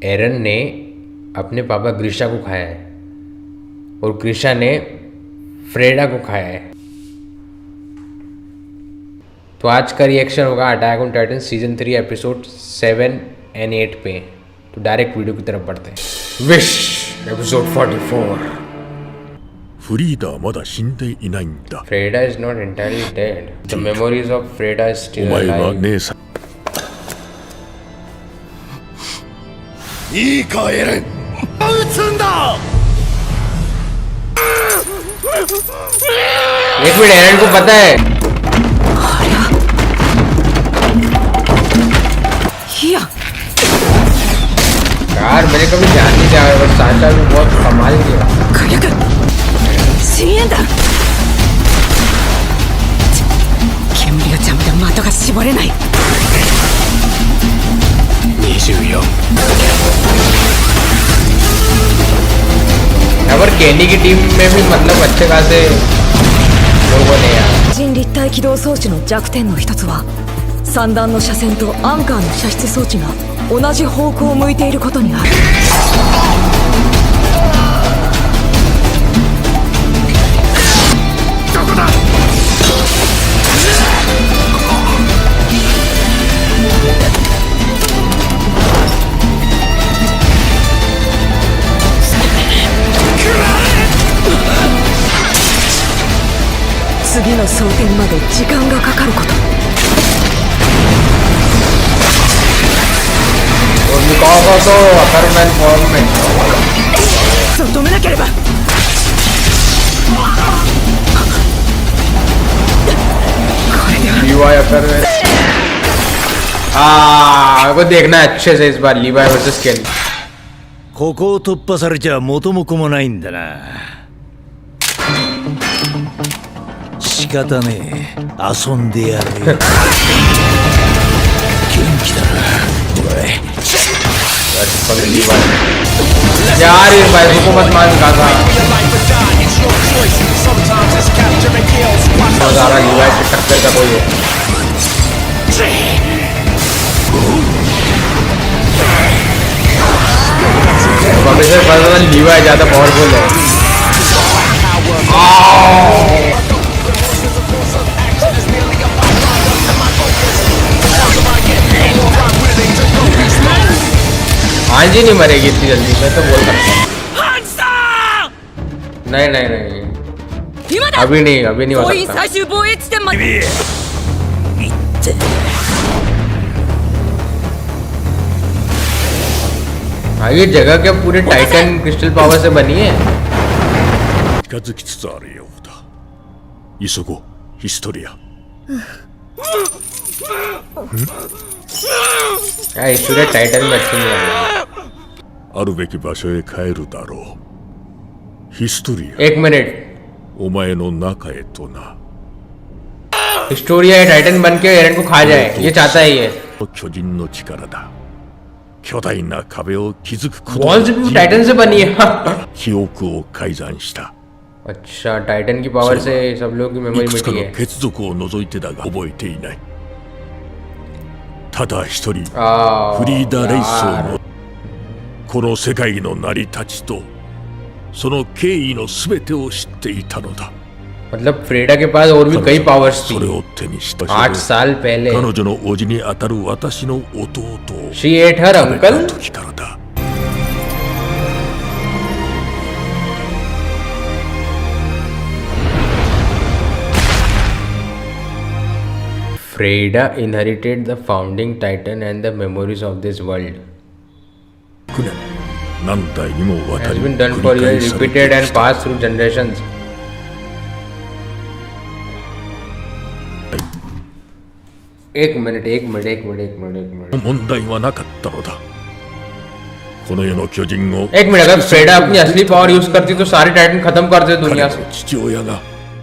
एरन ने अपने पापा ग्रीशा को खाया है और ग्रीशा ने फ्रेडा को खाया है। तो आज का रिएक्शन होगा attack on Titan season 3 episode 7 and 8 पे। तो डायरेक्ट वीडियो की तरफ बढ़ते हैं। विश episode 44। Freda まだ死んでいないんだ。 Freda is not entirely dead. The memories of Freda is お still 前は alive. 姉さん。いいかエレン。撃つんだ。 एक मिनट, एरन को पता है। यार मैंने कभी ध्यान नहीं दिया, बस साचा भी बहुत कमाल किया। 深淵だ。煙が邪魔で的が絞れない。24 पर कैंडी की टीम में भी मतलब अच्छे खासे लोगों ने यार। 人立体起動装置の弱点の一つは三段の車線とアンカーの射出装置が同じ方向を向いていることにある。どこだ。次の装填まで時間がかかること。 तो अकरमैन फॉर्म में そう止めなければ。 लीवाई अकरमैन। मेरे को देखना है अच्छे से इस बार लीवाई वर्सेस केनी। ここを突破されちゃ元も子もないんだな。仕方ねえ、遊んでやるよ。元気だなおい。 यार इस भाई को मत मान का था। नजारा लीवाई से टक्कर का कोई है। अभी से पता लीवाई ज्यादा पावरफुल है। आज ही नहीं मरेगी इतनी जल्दी, मैं तो बोल सकता हूँ। नहीं नहीं नहीं, अभी नहीं हो सकता। 最終防衛地点まで。 हाँ ये जगह क्या पूरे टाइटन क्रिस्टल पावर से बनी है? 近づきつつあるようだ。急ごう、ヒストリア。 यार इसलिए टाइटन में अच्छी नहीं है। あるべき場所へ帰るだろう。ヒストリア。 एक मिनट, お前の中へとな。 हिस्टोरिया या टाइटन बन के एरन को खा जाए, ये चाहता है ये। 巨人の力だ。巨大な壁を築くこと वॉल्स भी टाइटन से बनी है। 記憶を改ざんした。 अच्छा टाइटन की पावर से सब लोगों की い मेमोरी くつか मिटी の है। 血族を除いてだが覚えていない。ただ一人 フリーダ・レイスをもこの世界の成り立ちとその経緯のすべてを知っていたのだ。 मतलब फ्रेडा के पास और भी कई पावर्स それ थी। を手にした。 8 साल पहले 彼女の叔父に当たる私の弟を she ate her 食べた uncle. 時からだ。 Freda inherited the founding titan and the memories of this world. 9年何代にもわた Has り been done 繰 for り返 years, され repeated て and きた。 passed through generations. एक मिनट। 問題はなかったのだ。この世の巨人を एक मिनट, अगर फ्रेडा अपनी असली पावर यूज करती तो सारे टाइटन खत्म कर दे 彼 दुनिया の से। 父親が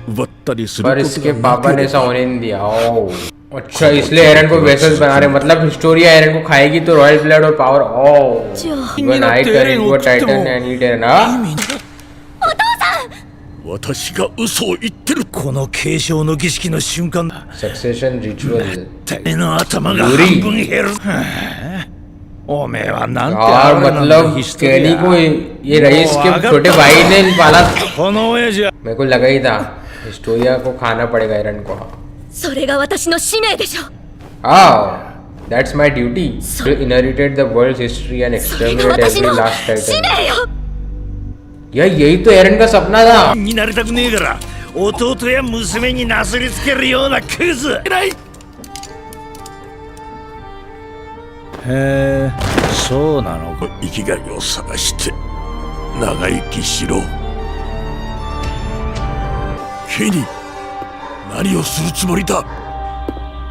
奪ったりする पर こ इसके とが पापा な ने け ऐसा れば होने नहीं दिया। ओह अच्छा, इसलिए एरन को वेसल्स बना रहे, मतलब हिस्टोरिया एरन को खाएगी तो रॉयल ब्लड और power. Oh even I turn into a titan and eat Eren. 私が嘘を言ってる。この継承の儀式の瞬間、 succession ritual. 手の頭が半分減る。おめえはなんて यार あれなんだ मतलब ヒストリ केनी ア को ये रईस के छोटे भाई ने पाला この親父は मेरे को लगा ही था हिस्टोरिया को खाना पड़ेगा एरन को それが私の使命でしょ that's my duty to inherited the world's history and それが exterminate 私 every の last 使 titan 命よ यार यही तो एरन का सपना था になりたくねえから弟や娘になすりつけるようなクズないへえそうなのか生きがいを探して長生きしろケニー何をするつもりだ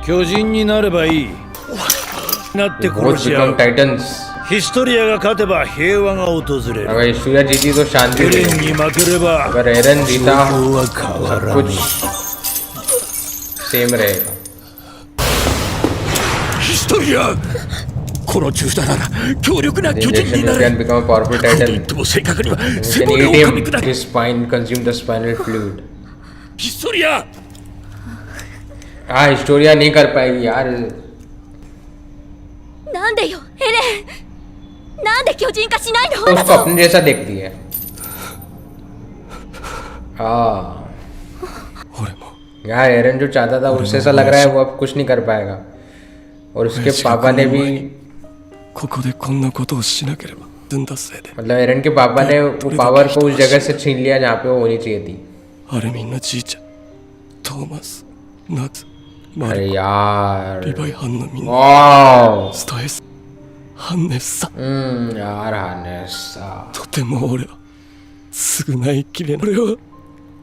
巨人になればいいなって both 殺し合 become う titans ヒストリアが勝てば平和が訪れる अगर हिस्टोरिया जीती तो शांति エレン मिलेगी に負ければ अगर एरन 状 जीता 況は変わら कुछ ない सेम रहेगा ヒストリアこの銃弾なら強力な巨人 Injection にな you る can become a powerful と言っ titan ても正確には you 背 can 骨を eat 噛み him 砕く his spine consume the spinal fluid ヒストリア हाँ हिस्टोरिया नहीं कर पाएगी यार なんでよエレンなんで巨人化しないの तो उसको अपने जैसा देखती है हाँ यार एरन जो चाहता था उससे ऐसा लग रहा है वो अब कुछ नहीं कर पाएगा और उसके पापा ने भी ここでこんなことをしなければ済んだせいで मतलब एरन के पापा ने वो पावर को उस जगह से छीन लिया जहाँ पे वो होनी चाहिए थी アルミンのじいちゃんトーマスナツマ अरे ル यार リヴァイ班のみんな वाह ストエスハンネスさん यार Hannes とても俺は償いきれない俺は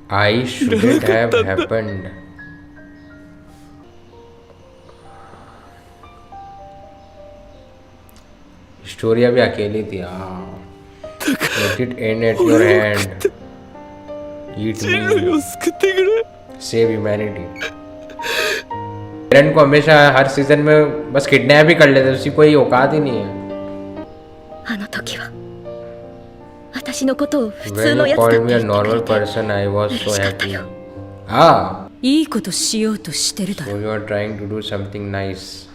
I shouldn't have happened Historia भी अकेली थी Let it end at your hand Eat 人類 me を救ってくれ Save humanity एरन को हमेशा हर सीजन में बस किडनैप ही कर लेते उसकी कोई औकात ही नहीं है あの時は私のことを普通 When の you やつだっ called て me 言 a ってく normal れて person I was so 嬉しかった happy よ Ah いいことしようとしてるだ so ろ you are trying to do something nice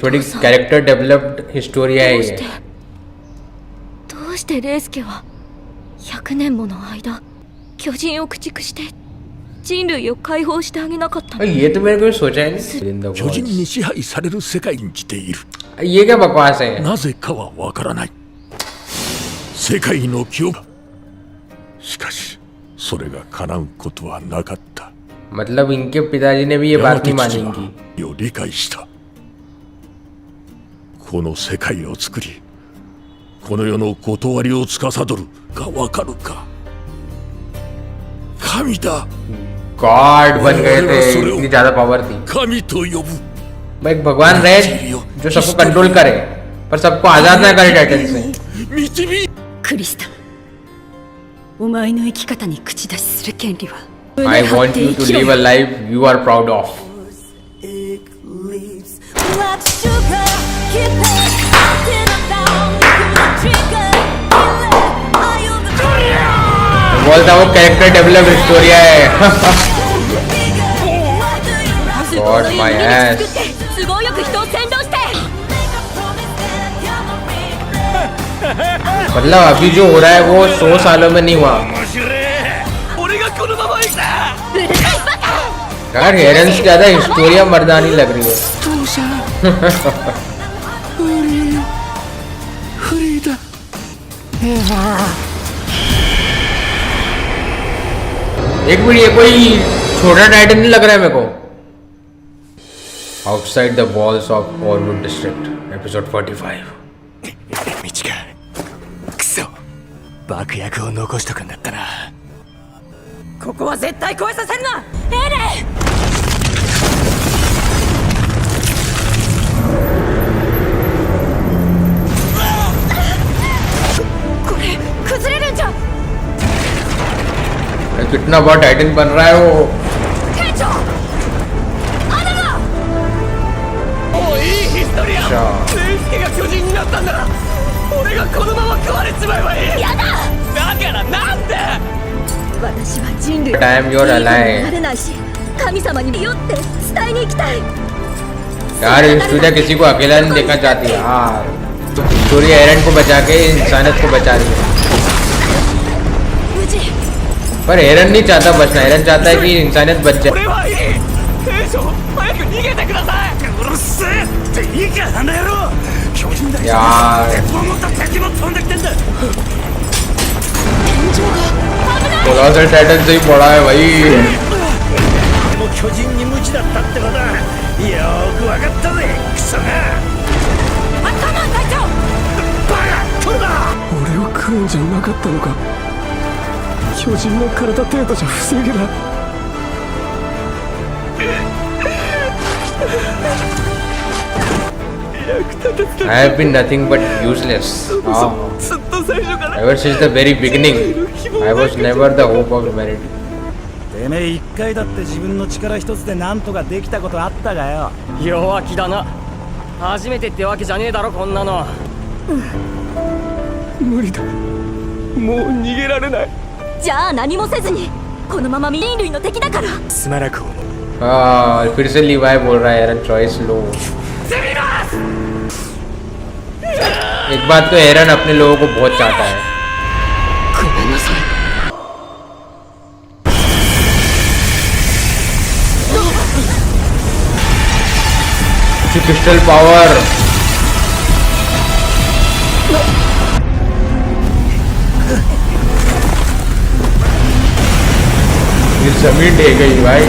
थोड़ी कैरेक्टर डेवलप्ड हिस्टोरिया है どうし ये てどうしてレイスケは100年もの間巨人を駆逐して人類を解放してあげなかったの ये तो मेरे को सोचा ही नहीं In the 巨人 walls に支配される世界にじている ये क्या बकवास है なぜかはわからない世界の記憶しかしそれが叶うことはなかった मतलब इनके पिताजी ने भी ये やが बात て नहीं 父 मानी は इनकी を理解したこの世界を作りこの世の断りを司るがわかるか神だ गॉड बन गए थे इतनी ज्यादा पावर थी 神と呼ぶ भाई एक भगवान रहे जो सबको कंट्रोल करे पर सबको आजाद ना करे टाइटन से 導いクリスタお前の生き方に口出しする権利は I want you to live a life you are proud of बोलता वो कैरेक्टर डेवलप हिस्टोरिया है God my ass 都合よく人を先導して मतलब अभी जो हो रहा है वो 100 सालों में नहीं हुआ 面白い俺がこのまま行く यार हेरन से ज्यादा हिस्टोरिया मर्दानी लग रही है フリーダ एक मिनट ये कोई छोटा टाइटन नहीं लग रहा है मेरे को outside the walls of Orvud district episode 45道かクソ爆薬を残しとくんだったなここは絶対越えさせんなエレンこれ崩れるんじゃ कितना बड़ा टाइटन बन रहा है वो 店長穴がもういいヒストリア अच्छा レイスケが巨人になったんなら俺がこのまま食われちまえばいいやだだからなんで私は人類 But I am your いい子に ally なれないし神様によって伝えに行きたい यार स्टूडियो किसी को अकेला नहीं देखना चाहती यार। स्टोरी एरन को बचा के इंसानियत को बचा रही है, पर एरन नहीं चाहता बचना। एरन चाहता है कि इंसानियत बच जाए। 俺はいい兵長早く逃げてください。うるせえっていいかあの野郎。巨人だけじゃयार 鉄砲持った敵も飛んできてんだ。 कोलोसल टाइटन से ही पड़ा है भाई। もう巨人に無知だったってことだ。よーくわかったぜクソが。カモン隊長。バカ来るな。俺を食うんじゃなかったのか。巨人の体程度じゃ防げない。 I have been nothing but useless. Ever since the very beginning, I was never the hope of humanity. てめえ一回だって自分の力一つでなんとかできたことあったがよ。弱気だな。初めてってわけじゃねえだろこんなの。無理だ。もう逃げられない。じゃあ何もせずにこのまま人類の敵だから。すまなく思う。 फिर से लीवाई बोल रहा है एरन चॉइस लो। एक बात तो एरन अपने लोगों को बहुत चाहता है। ごめんなさい。 क्रिस्टल पावर ये जमीन ढह गई भाई।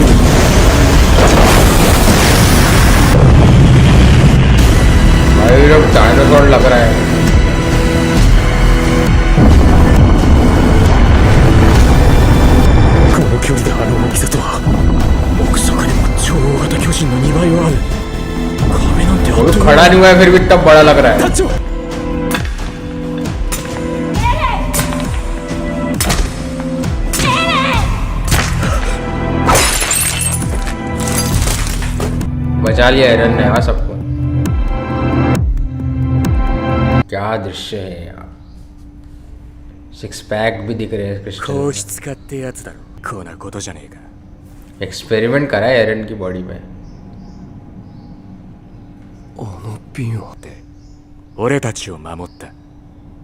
भाई लोग डायनासोर लग रहा है। この距離であの大きさとは奥底にも超大型巨人の2倍はある。壁なんてあ वो っ तो と खड़ा नहीं हुआ है फिर भी इतना बड़ा लग रहा है। 団長 बचा लिया एरन ने हाँ सबको। क्या दृश्य है यार। सिक्स पैक भी दिख रहे हैं 硬 क्रिस्टल। 質化ってやつだろ。こんなことじゃねえか。 एक्सपेरिमेंट करा है एरन की बॉडी में। あの瓶をって俺たちを守った。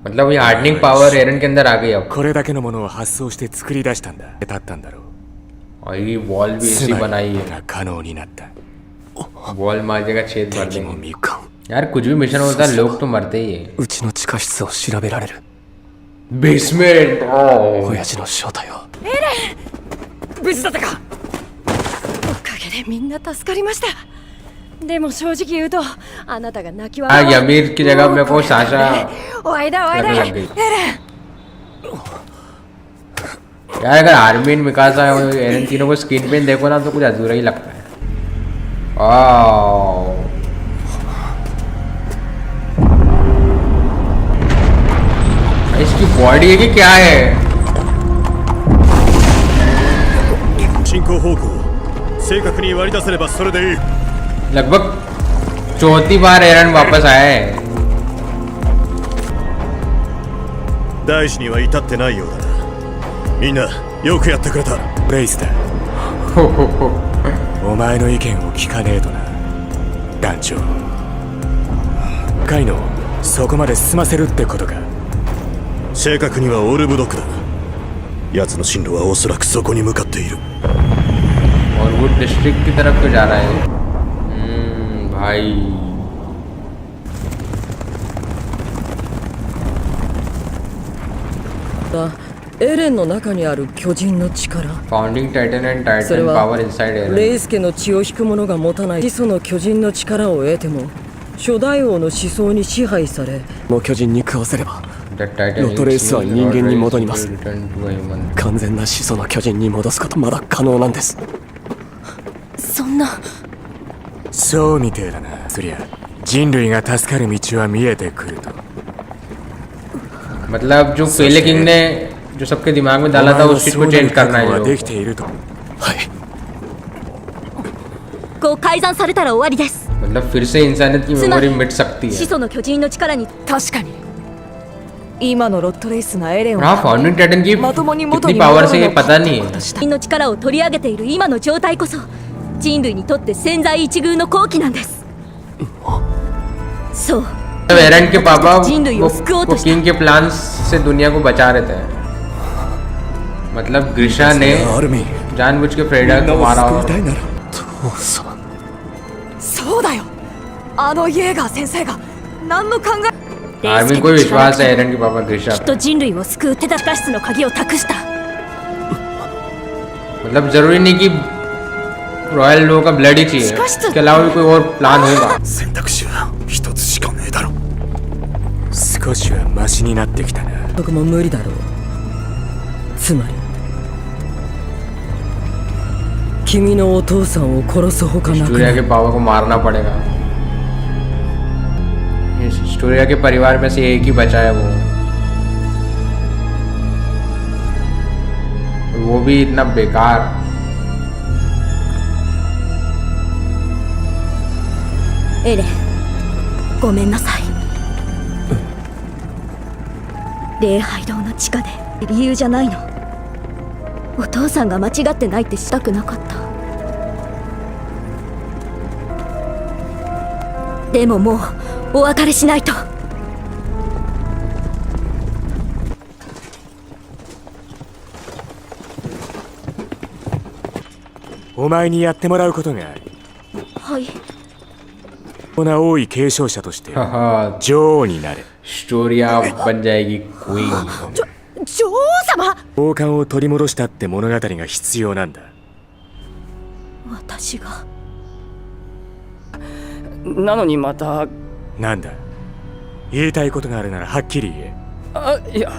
मतलब ये हार्डनिंग पावर एरन के अंदर आ गई अब। これだけのものを発想して作り出したんだ。だったんだろう。 और ये वॉल भी इसी つま बनाई り है। が可能になった。 वॉल मार देगा छेद भर 敵も देंगे। 見かん。 यार कुछ भी मिशन होता है लोग तो मरते ही है। うちの地下室を調べられる。 बेसमेंट 親父の正体を。無事だったか。おかげでみんな助かりました。でも正直言うとあなたが泣き हाँ 笑い यमीर की जगह मेरे को साशा お会いだお会いだ लगने लग गई। エレン यार अगर आर्मीन मिकासा और एरन तीनों को स्क्रीन पे देखो ना तो कुछ अधूरा ही लगता है। इसकी बॉडी है कि क्या है? 進行方向を正確に割り出せればそれでいい。 लगभग चौथी बार एरन वापस आया है। 大事には至ってないようだな。みんなよくやってくれた。レイスだ。お前の意見を聞かねえとな。団長。カイノそこまで進ませるってことか。正確にはオルブドックだ。奴の進路はおそらくそこに向かっている。 और वो डिस्ट्रिक्ट की तरफ तो जा रहा है। भाई エレンの中にある巨人の力 founding titan and それ titan は power inside Eren. レイスケの血を引く者が持たない始祖の巨人の力を得ても初代王の思想に支配されもう巨人に食わせれば The Titan ロットレースは人間に戻ります。 will return to a human. 完全な始祖の巨人に戻すことまだ可能なんです。そんな。そうみてえだな。そりゃ人類が助かる道は見えてくると。 मतलब जो पहले किंग ने जो सबके दिमाग में डाला था उस चीज को चेंज करना है できていると。はい。こう改ざんされたら終わりです。 मतलब फिर से इंसानियत की मेमोरी मिट सकती 始 है। 祖の巨人の力に確かに今のロットレイスがエレンを हाँ फाउंडिंग टाइटन की まともに元 कितनी に पावर 戻 से る ये のか पता नहीं है। 巨人の力を取り上げている今の状態こそ人類にとって千載一遇の好機なんです。そう मतलब एरन के पापा 人類を救おうとした किंग के प्लान से दुनिया को बचा रहे थे। मतलब ग्रिशा ने アルミン जानबूझ के फ्रेडा みんな को を मारा 救い और たいなら父さんそうだよあのイエーガー先生が何も考え आर्मी को विश्वास है एरन के पापा ग्रिशा きっと人類を救う手助か室の鍵を託した मतलब जरूरी नहीं कि रॉयल लोगों का ब्लड ही चाहिए, इसके अलावा भी कोई और प्लान होगा। 選択肢は一つしかねえだろ少しはマシになってきたな僕も無理だろうつまり君のお父さんを殺すほかなく स्टोरिया な के い पापा को मारना पड़ेगा। स्टोरिया के परिवार में से एक ही बचा है वो, और वो भी इतना बेकार। エレンごめんなさい礼拝堂の地下で理由じゃないのお父さんが間違ってないってしたくなかったでももうお別れしないとお前にやってもらうことがあるはいこんな多い継承者として हाँ, 女王になれ स्टोरिया बन जाएगी क्वीन। 女王様王冠を取り戻したって物語が必要なんだ私がなのにまたなんだ言いたいことがあるならはっきり言えあいや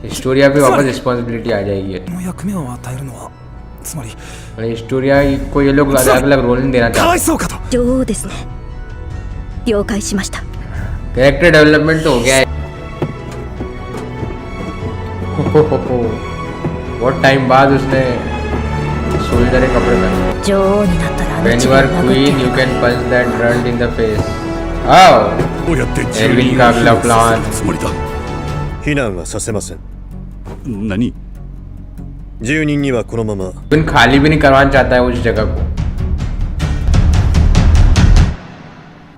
स्टोरिया पे वापस रिस्पॉन्सिबिलिटी आ जाएगी। この役目を与えるのはつまり स्टोरिया को ये लोग अलग अलग रोल नहीं देना かわい चाहते। そうかと女王ですね了解しました कैरेक्टर डेवलपमेंट तो हो गया है। बहुत टाइम बाद उसने सोल्जर के कपड़े पहने। 女王になったらあの When 地 you を are 殴って queen, you can punch that runt in the face. Oh, どうやって住 Irwin 人 का を अगला 避難させ प्लान। るつもりだ避難はさせません何住人にはこのまま एरविन खाली भी नहीं करवाना चाहता है उस जगह को।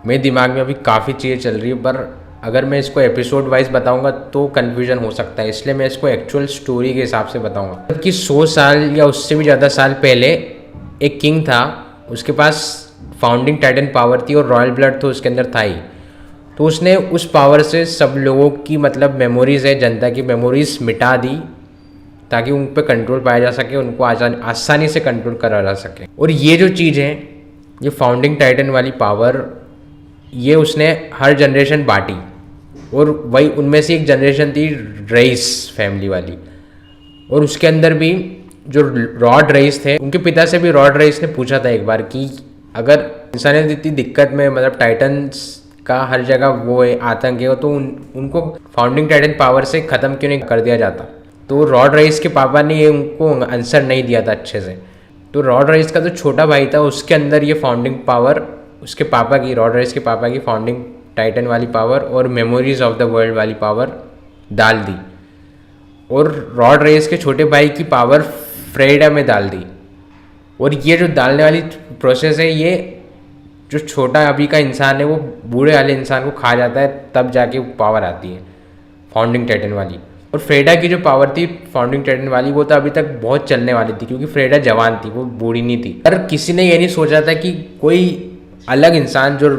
मेरे दिमाग में अभी काफ़ी चीज़ें चल रही है, पर अगर मैं इसको एपिसोड वाइज बताऊंगा तो कन्फ्यूजन हो सकता है, इसलिए मैं इसको एक्चुअल स्टोरी के हिसाब से बताऊंगा। कि 100 साल या उससे भी ज़्यादा साल पहले एक किंग था, उसके पास फाउंडिंग टाइटन पावर थी और रॉयल ब्लड तो उसके अंदर था ही। तो उसने उस पावर से सब लोगों की मतलब मेमोरीज़ है, जनता की मेमोरीज मिटा दी ताकि उन पर कंट्रोल पाया जा सके, उनको आसानी से कंट्रोल करा जा सके। और ये जो चीज़ है, ये फाउंडिंग टाइटन वाली पावर, ये उसने हर जनरेशन बांटी, और वही उनमें से एक जनरेशन थी रईस फैमिली वाली। और उसके अंदर भी जो रॉड रईस थे, उनके पिता से भी रॉड रईस ने पूछा था एक बार कि अगर इंसानियत इतनी दिक्कत में, मतलब टाइटन्स का हर जगह वो है आतंक है, तो उनको फाउंडिंग टाइटन पावर से ख़त्म क्यों नहीं कर दिया जाता। तो रॉड रईस के पापा ने ये उनको आंसर नहीं दिया था अच्छे से। तो रॉड रईस का जो छोटा भाई था, उसके अंदर ये फाउंडिंग पावर, उसके पापा की, रॉड रईस के पापा की फाउंडिंग टाइटन वाली पावर और मेमोरीज ऑफ द वर्ल्ड वाली पावर डाल दी, और रॉड रईस के छोटे भाई की पावर फ्रेडा में डाल दी। और ये जो डालने वाली प्रोसेस है, ये जो छोटा अभी का इंसान है वो बूढ़े वाले इंसान को खा जाता है, तब जाके वो पावर आती है फाउंडिंग टाइटन वाली। और फ्रेडा की जो पावर थी फाउंडिंग टाइटन वाली, वो तो अभी तक बहुत चलने वाली थी, क्योंकि फ्रेडा जवान थी, वो बूढ़ी नहीं थी। पर किसी ने ये नहीं सोचा था कि कोई अलग इंसान जो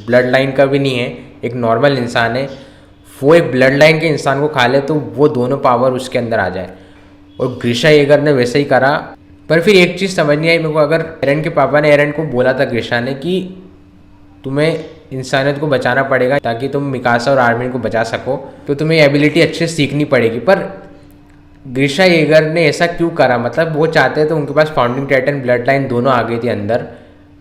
ब्लड लाइन का भी नहीं है, एक नॉर्मल इंसान है, वो एक ब्लड लाइन के इंसान को खा ले तो वो दोनों पावर उसके अंदर आ जाए। और ग्रिशा येगर ने वैसे ही करा। पर फिर एक चीज़ समझ नहीं आई मेरे को, अगर एरन के पापा ने एरन को बोला था ग्रिशा ने कि तुम्हें इंसानियत को बचाना पड़ेगा ताकि तुम मिकासा और आर्मिन को बचा सको, तो तुम्हें ये एबिलिटी अच्छे से सीखनी पड़ेगी। पर ग्रिशा येगर ने ऐसा क्यों करा? मतलब वो चाहते तो उनके पास फाउंडिंग टाइटन ब्लड लाइन दोनों आ गई थी अंदर,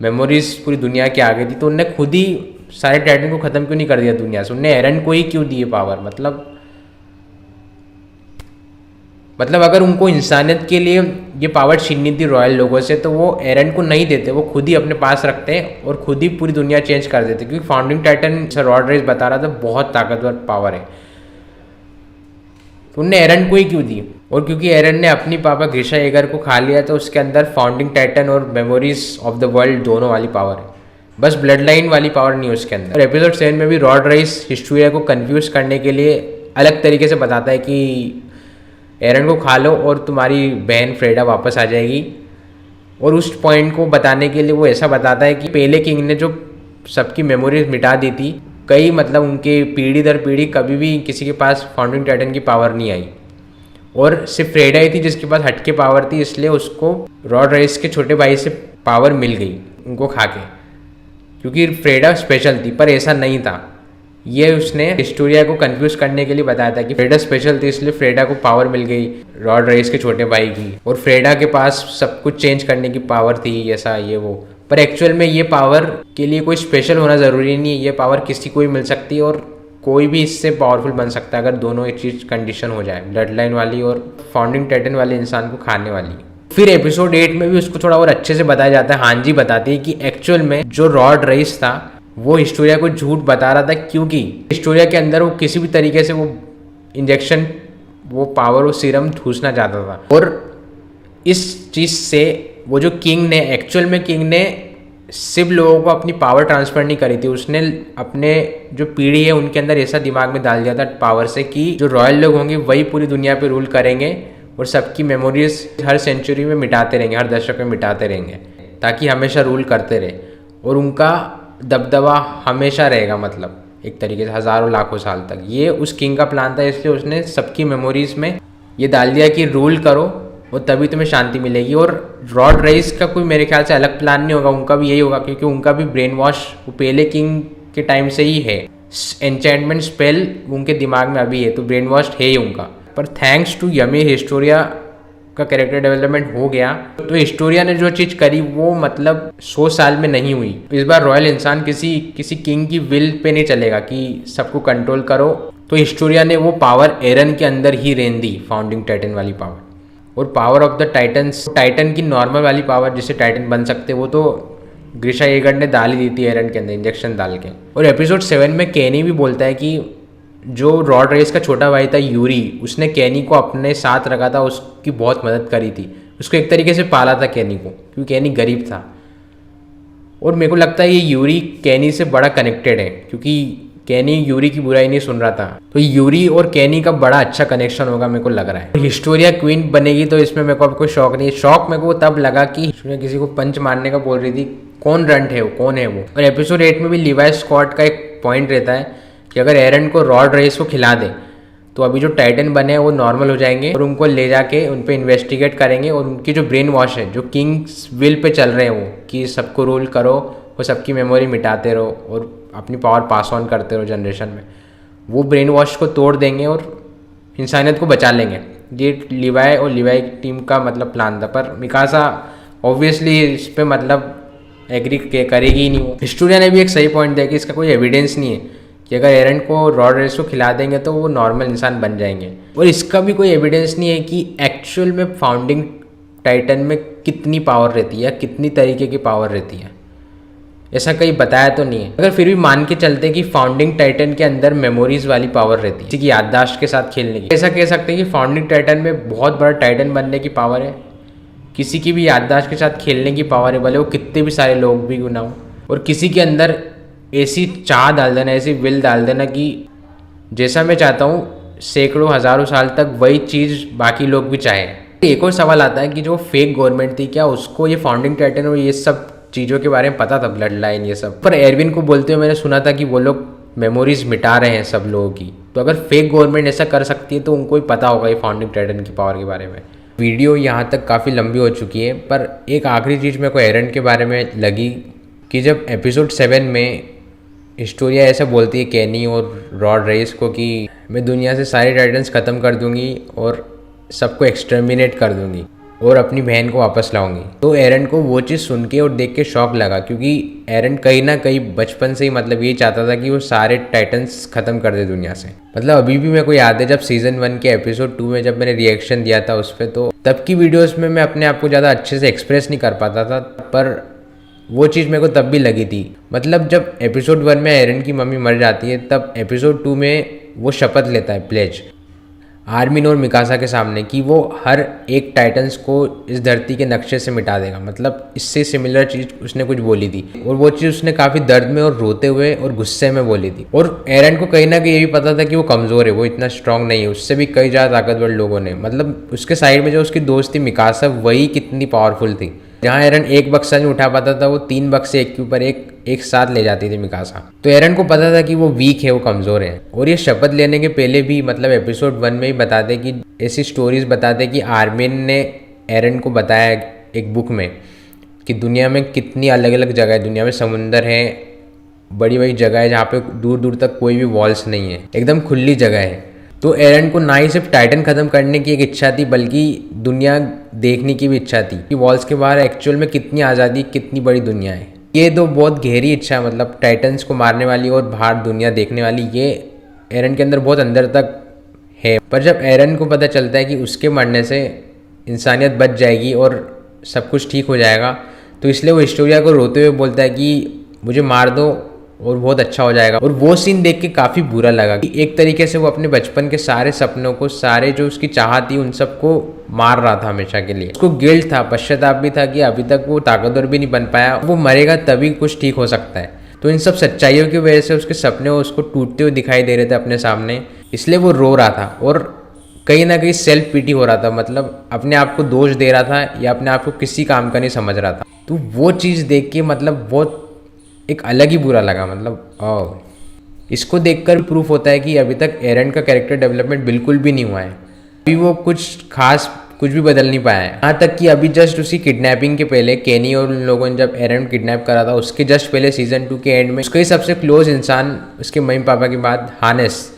मेमोरीज पूरी दुनिया की आ गई थी, तो उनने खुद ही सारे टाइटन को ख़त्म क्यों नहीं कर दिया दुनिया से? उनने एरन को ही क्यों दी पावर? मतलब अगर उनको इंसानियत के लिए ये पावर छीननी थी रॉयल लोगों से, तो वो एरन को नहीं देते, वो खुद ही अपने पास रखते और खुद ही पूरी दुनिया चेंज कर देते। क्योंकि founding titan sir Rod Reiss बता रहा था बहुत ताकतवर पावर है, तो उनने एरन को ही क्यों दी? और क्योंकि एरन ने अपनी पापा ग्रिशा येगर को खा लिया, तो उसके अंदर फाउंडिंग टाइटन और मेमोरीज ऑफ द वर्ल्ड दोनों वाली पावर है। बस ब्लड लाइन वाली पावर नहीं है उसके अंदर। और एपिसोड 7 में भी रॉड राइस हिस्टोरिया को कंफ्यूज करने के लिए अलग तरीके से बताता है कि एरन को खा लो और तुम्हारी बहन फ्रेडा वापस आ जाएगी। और उस पॉइंट को बताने के लिए वो ऐसा बताता है कि पहले किंग ने जो सबकी मेमोरीज मिटा दी थी, कई मतलब उनके पीढ़ी दर पीढ़ी कभी भी किसी के पास फाउंडिंग टाइटन की पावर नहीं आई और सिर्फ फ्रेडा ही थी जिसके पास हटके पावर थी, इसलिए उसको रॉड राइस के छोटे भाई से पावर मिल गई उनको खा के, क्योंकि फ्रेडा स्पेशल थी। पर ऐसा नहीं था, ये उसने हिस्टोरिया को कंफ्यूज करने के लिए बताया था कि फ्रेडा स्पेशल थी इसलिए फ्रेडा को पावर मिल गई रॉड राइस के छोटे भाई की, और फ्रेडा के पास सब कुछ चेंज करने की पावर थी, ऐसा ये वो। पर एक्चुअल में ये पावर के लिए कोई स्पेशल होना ज़रूरी नहीं है, ये पावर किसी को भी मिल सकती है और कोई भी इससे पावरफुल बन सकता है अगर दोनों एक चीज़ कंडीशन हो जाए, ब्लड लाइन वाली और फाउंडिंग टाइटन वाले इंसान को खाने वाली। फिर एपिसोड 8 में भी उसको थोड़ा और अच्छे से बताया जाता है। हाँ जी बताती है कि एक्चुअल में जो रॉड राइस था वो हिस्टोरिया को झूठ बता रहा था, क्योंकि हिस्टोरिया के अंदर वो किसी भी तरीके से वो इंजेक्शन, वो पावर, वो सीरम ठूसना चाहता था। और इस चीज़ से वो जो किंग ने, एक्चुअल में किंग ने सिर्फ लोगों को अपनी पावर ट्रांसफ़र नहीं करी थी, उसने अपने जो पीढ़ी है उनके अंदर ऐसा दिमाग में डाल दिया था पावर से कि जो रॉयल लोग होंगे वही पूरी दुनिया पे रूल करेंगे और सबकी मेमोरीज हर सेंचुरी में मिटाते रहेंगे, हर दशक में मिटाते रहेंगे, ताकि हमेशा रूल करते रहे और उनका दबदबा हमेशा रहेगा, मतलब एक तरीके से हज़ारों लाखों साल तक। ये उस किंग का प्लान था, इसलिए उसने सबकी मेमोरीज में ये डाल दिया कि रूल करो और तभी तुम्हें शांति मिलेगी। और रॉड राइस का कोई मेरे ख्याल से अलग प्लान नहीं होगा, उनका भी यही होगा, क्योंकि उनका भी ब्रेन वॉश वो पहले किंग के टाइम से ही है, एन्चेंटमेंट स्पेल उनके दिमाग में अभी है, तो ब्रेन वॉश है ही उनका। पर थैंक्स टू यमी हिस्टोरिया का कैरेक्टर डेवलपमेंट हो गया, तो हिस्टोरिया ने जो चीज़ करी वो मतलब 100 साल में नहीं हुई। इस बार रॉयल इंसान किसी किंग की विल पे नहीं चलेगा कि सबको कंट्रोल करो, तो हिस्टोरिया ने वो पावर एरन के अंदर ही रेन दी, फाउंडिंग टाइटन वाली पावर। और power of the titans, Titan की नॉर्मल वाली पावर जिससे टाइटन बन सकते, वो तो ग्रिशा येगर ने डाल ही दी थी एरन के अंदर इंजेक्शन डाल के। और एपिसोड 7 में केनी भी बोलता है कि जो रॉड राइस का छोटा भाई था यूरी, उसने केनी को अपने साथ रखा था, उसकी बहुत मदद करी थी, उसको एक तरीके से पाला था केनी को, क्योंकि केनी गरीब था। और मेरे को लगता है ये यूरी केनी से बड़ा कनेक्टेड है, क्योंकि केनी यूरी की बुराई नहीं सुन रहा था, तो यूरी और केनी का बड़ा अच्छा कनेक्शन होगा मेरे को लग रहा है। हिस्टोरिया क्वीन बनेगी तो इसमें मेरे को अब कोई शौक नहीं है। शौक मेरे को तब लगा कि हिस्टोरिया किसी को पंच मारने का बोल रही थी, कौन रंट है वो, कौन है वो। और एपिसोड 8 में भी लिवाई स्कॉट का एक पॉइंट रहता है कि अगर एरन को रॉड राइस को खिला दे तो अभी जो टाइटन बने हैं वो नॉर्मल हो जाएंगे और उनको ले जाके उन पर इन्वेस्टिगेट करेंगे और उनकी जो ब्रेन वॉश है, जो किंग्स विल पे चल रहे हैं वो, कि सबको रूल करो और सबकी मेमोरी मिटाते रहो और अपनी पावर पास ऑन करते रहो जनरेशन में, वो ब्रेन वॉश को तोड़ देंगे और इंसानियत को बचा लेंगे। ये लिवाई और लिवाई टीम का मतलब प्लान था, पर मिकासा ऑब्वियसली इस पर मतलब एग्री करेगी ही नहीं। वो हिस्टोरिया ने भी एक सही पॉइंट दिया कि इसका कोई एविडेंस नहीं है कि अगर एरन को रॉड राइस को खिला देंगे तो वो नॉर्मल इंसान बन जाएंगे, और इसका भी कोई एविडेंस नहीं है कि एक्चुअल में फाउंडिंग टाइटन में कितनी पावर रहती है या कितनी तरीके की पावर रहती है, ऐसा कहीं बताया तो नहीं है। अगर फिर भी मान के चलते कि फाउंडिंग टाइटन के अंदर मेमोरीज वाली पावर रहती है, किसी की याददाश्त के साथ खेलने की, ऐसा कह सकते हैं कि फाउंडिंग टाइटन में बहुत बड़ा टाइटन बनने की पावर है, किसी की भी याददाश्त के साथ खेलने की पावर है, भले वो कितने भी सारे लोग भी गुना हो, और किसी के अंदर ऐसी चाह डाल देना, ऐसी विल डाल देना कि जैसा मैं चाहता हूँ सैकड़ों हज़ारों साल तक वही चीज़ बाकी लोग भी चाहें। एक और सवाल आता है कि जो फेक गवर्नमेंट थी, क्या उसको ये फाउंडिंग टाइटन और ये सब चीज़ों के बारे में पता था, ब्लड लाइन ये सब? पर एरविन को बोलते हुए मैंने सुना था कि वो लोग मेमोरीज मिटा रहे हैं सब लोगों की, तो अगर फेक गवर्नमेंट ऐसा कर सकती है तो उनको ही पता होगा ये फाउंडिंग टाइटन की पावर के बारे में। वीडियो यहाँ तक काफ़ी लंबी हो चुकी है, पर एक आखिरी चीज़ मेरे को एरन के बारे में लगी कि जब एपिसोड 7 में हिस्टोरिया ऐसा बोलती है केनी और रॉड राइस को कि मैं दुनिया से सारे टाइटन्स ख़त्म कर दूंगी और सबको एक्सटर्मिनेट कर दूंगी और अपनी बहन को वापस लाऊंगी, तो एरन को वो चीज़ सुन के और देख के शौक लगा, क्योंकि एरन कहीं ना कहीं बचपन से ही मतलब ये चाहता था कि वो सारे टाइटन्स ख़त्म कर दे दुनिया से। मतलब अभी भी मेरे को याद है जब सीज़न 1 के एपिसोड 2 में जब मैंने रिएक्शन दिया था उस पर, तो तब की वीडियोज़ में मैं अपने आप को ज़्यादा अच्छे से एक्सप्रेस नहीं कर पाता था, पर वो चीज़ मेरे को तब भी लगी थी। मतलब जब एपिसोड 1 में एरन की मम्मी मर जाती है, तब एपिसोड 2 में वो शपथ लेता है, प्लेज, आर्मिन और मिकासा के सामने कि वो हर एक टाइटन्स को इस धरती के नक्शे से मिटा देगा। मतलब इससे सिमिलर चीज़ उसने कुछ बोली थी और वो चीज़ उसने काफ़ी दर्द में और रोते हुए और गुस्से में बोली थी। और एरन को कहीं ना कहीं ये भी पता था कि वो कमज़ोर है, वो इतना स्ट्रांग नहीं है, उससे भी कई ज़्यादा ताकतवर लोगों ने, मतलब उसके साइड में जो उसकी दोस्त थी मिकासा, वही कितनी पावरफुल थी। जहाँ एरन एक बक्सा नहीं उठा पाता था, वो 3 बक्से एक के ऊपर एक साथ ले जाती थी मिकासा। तो एरन को पता था कि वो वीक है, वो कमज़ोर है। और ये शपथ लेने के पहले भी मतलब एपिसोड 1 में ही बताते कि ऐसी स्टोरीज बताते कि आर्मिन ने एरन को बताया एक बुक में कि दुनिया में कितनी अलग अलग जगह है, दुनिया में समुंदर है, बड़ी बड़ी जगह है जहाँ पे दूर दूर तक कोई भी वॉल्स नहीं है, एकदम खुली जगह है। तो एरन को ना ही सिर्फ टाइटन ख़त्म करने की एक इच्छा थी, बल्कि दुनिया देखने की भी इच्छा थी कि वॉल्स के बाहर एक्चुअल में कितनी आज़ादी, कितनी बड़ी दुनिया है। ये तो बहुत गहरी इच्छा, मतलब टाइटन्स को मारने वाली और बाहर दुनिया देखने वाली, ये एरन के अंदर बहुत अंदर तक है। पर जब एरन को पता चलता है कि उसके मरने से इंसानियत बच जाएगी और सब कुछ ठीक हो जाएगा, तो इसलिए वो हिस्टोरिया को रोते हुए बोलता है कि मुझे मार दो और बहुत अच्छा हो जाएगा। और वो सीन देख के काफ़ी बुरा लगा कि एक तरीके से वो अपने बचपन के सारे सपनों को, सारे जो उसकी चाहत थी, उन सबको मार रहा था हमेशा के लिए। उसको गिल्ट था, पश्चाताप भी था कि अभी तक वो ताकतवर भी नहीं बन पाया, वो मरेगा तभी कुछ ठीक हो सकता है। तो इन सब सच्चाइयों की वजह से उसके सपने उसको टूटते हुए दिखाई दे रहे थे अपने सामने, इसलिए वो रो रहा था और कहीं ना कहीं सेल्फ पीटी हो रहा था, मतलब अपने आप को दोष दे रहा था या अपने आप को किसी काम का नहीं समझ रहा था। तो वो चीज़ देख के मतलब बहुत एक अलग ही बुरा लगा। मतलब इसको देखकर प्रूफ होता है कि अभी तक एरन का कैरेक्टर डेवलपमेंट बिल्कुल भी नहीं हुआ है, अभी वो कुछ खास कुछ भी बदल नहीं पाया है। यहाँ तक कि अभी जस्ट उसकी किडनैपिंग के पहले केनी और उन लोगों ने जब एरन किडनैप करा था, उसके जस्ट पहले सीजन 2 के एंड में उसका ही सबसे क्लोज इंसान उसके मम्मी पापा के बाद हानेस,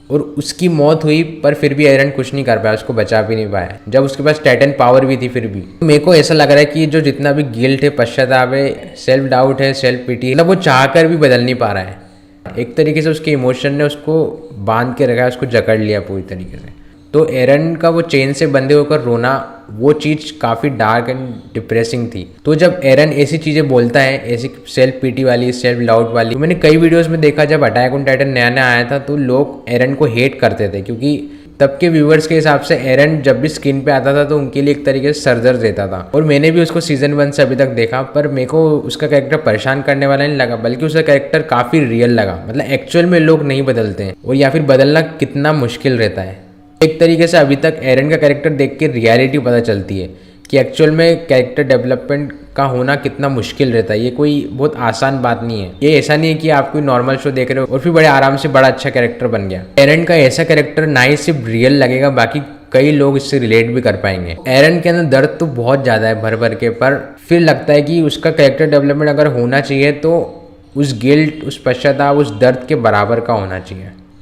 और उसकी मौत हुई, पर फिर भी एरन कुछ नहीं कर पाया, उसको बचा भी नहीं पाया, जब उसके पास टाइटन पावर भी थी। फिर भी मेरे को ऐसा लग रहा है कि जो जितना भी गिल्ट है, पश्चाताप है, सेल्फ डाउट है, सेल्फ पिटी, मतलब वो चाह कर भी बदल नहीं पा रहा है। एक तरीके से उसके इमोशन ने उसको बांध के रखा है, उसको जकड़ लिया पूरी तरीके से। तो एरन का वो चेन से बंधे होकर रोना, वो चीज़ काफ़ी डार्क एंड डिप्रेसिंग थी। तो जब एरन ऐसी चीज़ें बोलता है, ऐसी सेल्फ पीटी वाली, सेल्फ डाउट वाली, तो मैंने कई वीडियोस में देखा जब अटैक ऑन टाइटन नया नया आया था तो लोग एरन को हेट करते थे, क्योंकि तब के व्यूवर्स के हिसाब से एरन जब भी स्क्रीन पे आता था तो उनके लिए एक तरीके से सरदर्द देता था। और मैंने भी उसको सीजन 1 से अभी तक देखा, पर मेरे को उसका कैरेक्टर परेशान करने वाला नहीं लगा, बल्कि उसका कैरेक्टर काफ़ी रियल लगा। मतलब एक्चुअल में लोग नहीं बदलते हैं, और या फिर बदलना कितना मुश्किल रहता है। एक तरीके से अभी तक एरन का कैरेक्टर देख के रियलिटी पता चलती है कि एक्चुअल में कैरेक्टर डेवलपमेंट का होना कितना मुश्किल रहता है। ये कोई बहुत आसान बात नहीं है। ये ऐसा नहीं है कि आप कोई नॉर्मल शो देख रहे हो और फिर बड़े आराम से बड़ा अच्छा कैरेक्टर बन गया। एरन का ऐसा कैरेक्टर ना ही सिर्फ रियल लगेगा, बाकी कई लोग इससे रिलेट भी कर पाएंगे। एरन के अंदर दर्द तो बहुत ज़्यादा है भर भर के, पर फिर लगता है कि उसका कैरेक्टर डेवलपमेंट अगर होना चाहिए तो उस गिल्ट, उस पश्चाताप, उस दर्द के बराबर का होना चाहिए।